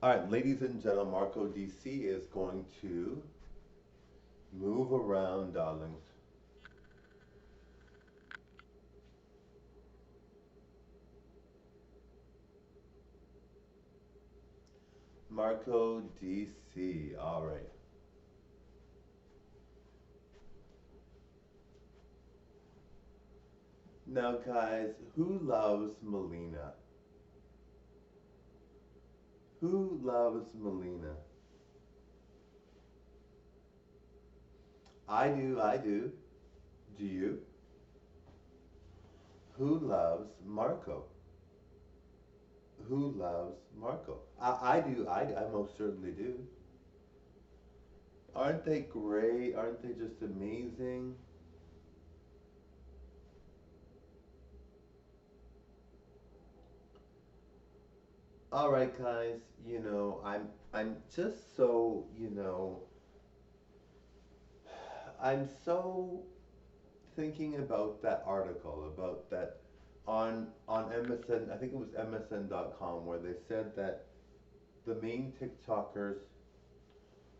All right, ladies and gentlemen, Marco DC is going to move around, darlings. Marco DC. All right. Now, guys, who loves Melina? Who loves Melina? I do, I do. Do you? Who loves Marco? Who loves Marco? I do, I most certainly do. Aren't they great? Aren't they just amazing? All right, guys, I'm just so, I'm so thinking about that article about that on MSN, I think it was MSN.com, where they said that the main TikTokers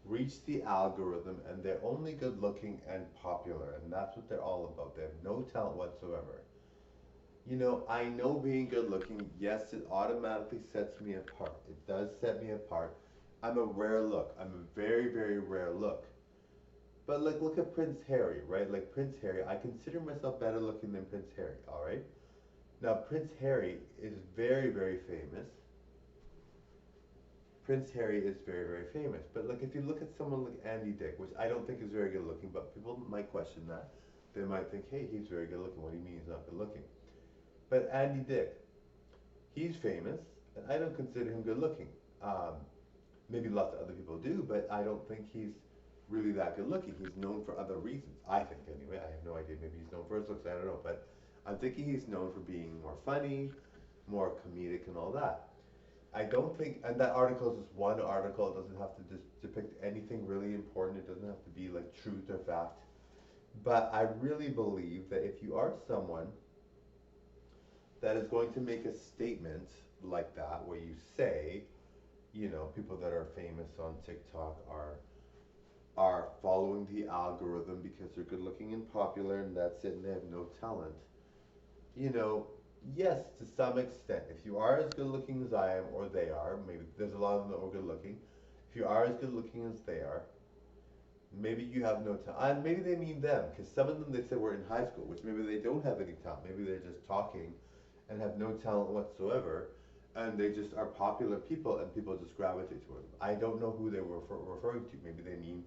reach the algorithm and they're only good looking and popular, and that's what they're all about. They have no talent whatsoever. I know being good looking, yes, it automatically sets me apart. It does set me apart. I'm a rare look. I'm a very, very rare look. But like, look at Prince Harry, right? Like Prince Harry, I consider myself better looking than Prince Harry. All right. Now Prince Harry is very, very famous. Prince Harry is very, very famous. But like, if you look at someone like Andy Dick, which I don't think is very good looking, but people might question that. They might think, hey, he's very good looking. What do you mean he's not good looking? But Andy Dick, he's famous, and I don't consider him good looking. Um, Maybe lots of other people do, but I don't think he's really that good looking. He's known for other reasons, I think anyway. I have no idea. Maybe he's known for his looks, I don't know. But I'm thinking he's known for being more funny, more comedic, and all that. I don't think, and that article is just one article. It doesn't have to just depict anything really important. It doesn't have to be like truth or fact. But I really believe that if you are someone that is going to make a statement like that, where you say, people that are famous on TikTok are following the algorithm because they're good looking and popular and that's it and they have no talent. You know, yes, to some extent. If you are as good looking as I am or they are, maybe there's a lot of them that are good looking. If you are as good looking as they are, maybe you have no talent. And maybe they mean them because some of them they said were in high school, which maybe they don't have any talent. Maybe they're just talking and have no talent whatsoever, and they just are popular people and people just gravitate toward them. I don't know who they were referring to. Maybe they mean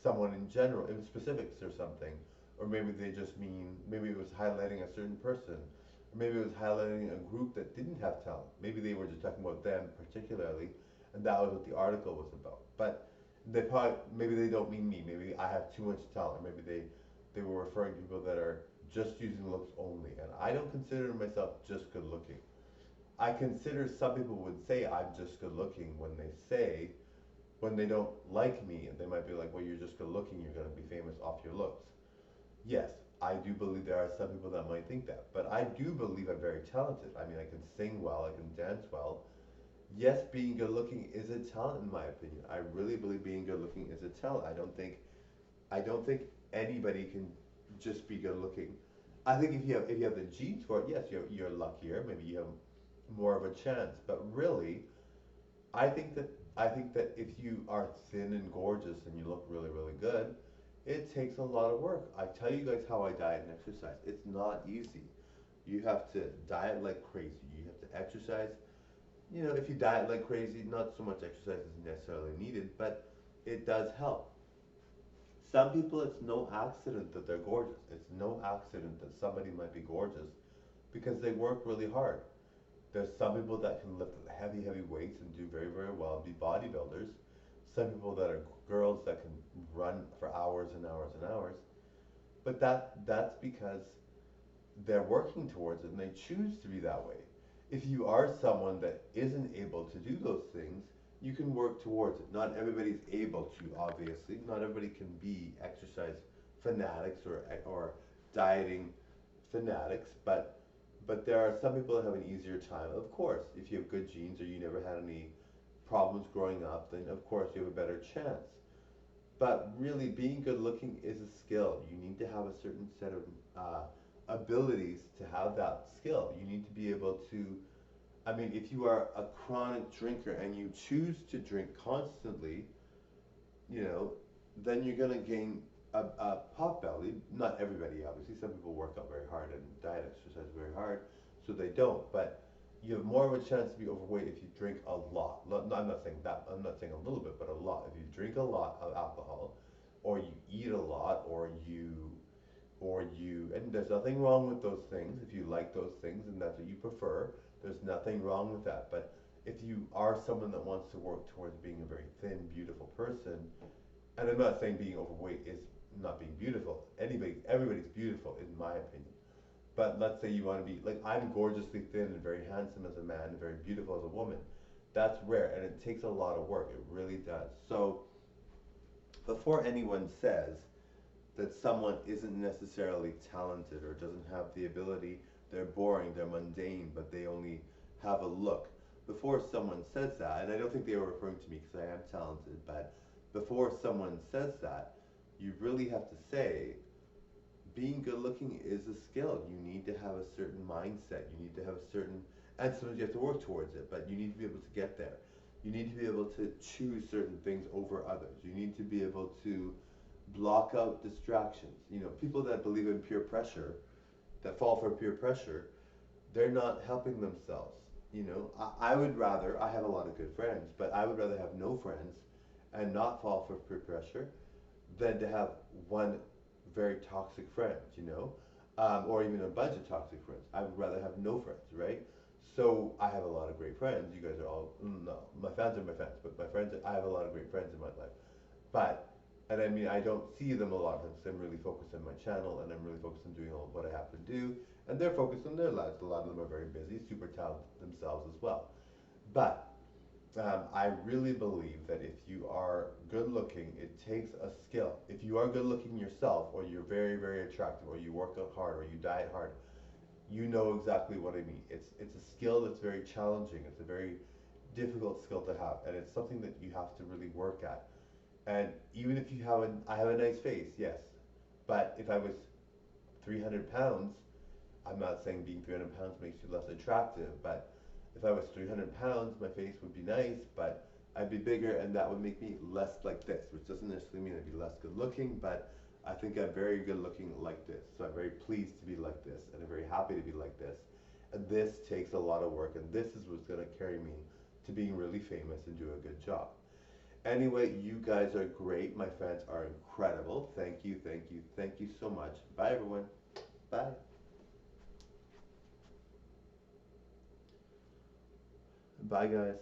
someone in general, in specifics or something, or maybe they just mean, maybe it was highlighting a certain person, or maybe it was highlighting a group that didn't have talent. Maybe they were just talking about them particularly, and that was what the article was about. But they probably, maybe they don't mean me. Maybe I have too much talent, or maybe they were referring to people that are just using looks only. And I don't consider myself just good looking. I consider some people would say I'm just good looking when they say, when they don't like me, and they might be like, well, you're just good looking, you're going to be famous off your looks. Yes, I do believe there are some people that might think that, but I do believe I'm very talented. I mean, I can sing well, I can dance well. Yes, being good looking is a talent in my opinion. I really believe being good looking is a talent. I don't think anybody can just be good looking. I think if you have the genes for it, yes, you're luckier. Maybe you have more of a chance. But really, I think that if you are thin and gorgeous and you look really really good, it takes a lot of work. I tell you guys how I diet and exercise. It's not easy. You have to diet like crazy. You have to exercise. If you diet like crazy, not so much exercise is necessarily needed, but it does help. Some people, it's no accident that they're gorgeous. It's no accident that somebody might be gorgeous because they work really hard. There's some people that can lift heavy, heavy weights and do very, very well and be bodybuilders. Some people that are girls that can run for hours and hours and hours. But that's because they're working towards it and they choose to be that way. If you are someone that isn't able to do those things, you can work towards it. Not everybody's able to, obviously. Not everybody can be exercise fanatics or dieting fanatics, but there are some people that have an easier time. Of course, if you have good genes or you never had any problems growing up, then of course you have a better chance. But really, being good looking is a skill. You need to have a certain set of abilities to have that skill. You need to be able to, I mean, if you are a chronic drinker and you choose to drink constantly, you know, then you're going to gain a pot belly. Not everybody, obviously. Some people work out very hard and diet exercise very hard, so they don't. But you have more of a chance to be overweight if you drink a lot. I'm not saying that. I'm not saying a little bit, but a lot. If you drink a lot of alcohol, or you eat a lot, and there's nothing wrong with those things. If you like those things and that's what you prefer, there's nothing wrong with that. But if you are someone that wants to work towards being a very thin, beautiful person, and I'm not saying being overweight is not being beautiful. Everybody's beautiful, in my opinion. But let's say you want to be, like, I'm gorgeously thin and very handsome as a man and very beautiful as a woman. That's rare, and it takes a lot of work. It really does. So before anyone says that someone isn't necessarily talented or doesn't have the ability, they're boring, they're mundane, but they only have a look. Before someone says that, and I don't think they were referring to me because I am talented, but before someone says that, you really have to say, being good looking is a skill. You need to have a certain mindset. You need to have a certain, and sometimes you have to work towards it, but you need to be able to get there. You need to be able to choose certain things over others. You need to be able to block out distractions. You know, people that believe in peer pressure, that fall for peer pressure, they're not helping themselves. You know, I would rather, I have a lot of good friends, but I would rather have no friends and not fall for peer pressure than to have one very toxic friend, you know, or even a bunch of toxic friends. I would rather have no friends, right? So I have a lot of great friends. You guys are all, no, my fans are my fans, but my friends, I have a lot of great friends in my life. But, and I mean, I don't see them a lot because I'm really focused on my channel and I'm really focused on doing all what I have to do. And they're focused on their lives. A lot of them are very busy, super talented themselves as well. But I really believe that if you are good looking, it takes a skill. If you are good looking yourself, or you're very, very attractive, or you work out hard, or you diet hard, you know exactly what I mean. It's a skill that's very challenging. It's a very difficult skill to have, and it's something that you have to really work at. And even if you have I have a nice face, yes, but if I was 300 pounds, I'm not saying being 300 pounds makes you less attractive, but if I was 300 pounds, my face would be nice, but I'd be bigger, and that would make me less like this, which doesn't necessarily mean I'd be less good looking, but I think I'm very good looking like this. So I'm very pleased to be like this, and I'm very happy to be like this. And this takes a lot of work, and this is what's going to carry me to being really famous and do a good job. Anyway, you guys are great. My fans are incredible. Thank you, thank you, thank you so much. Bye, everyone. Bye. Bye, guys.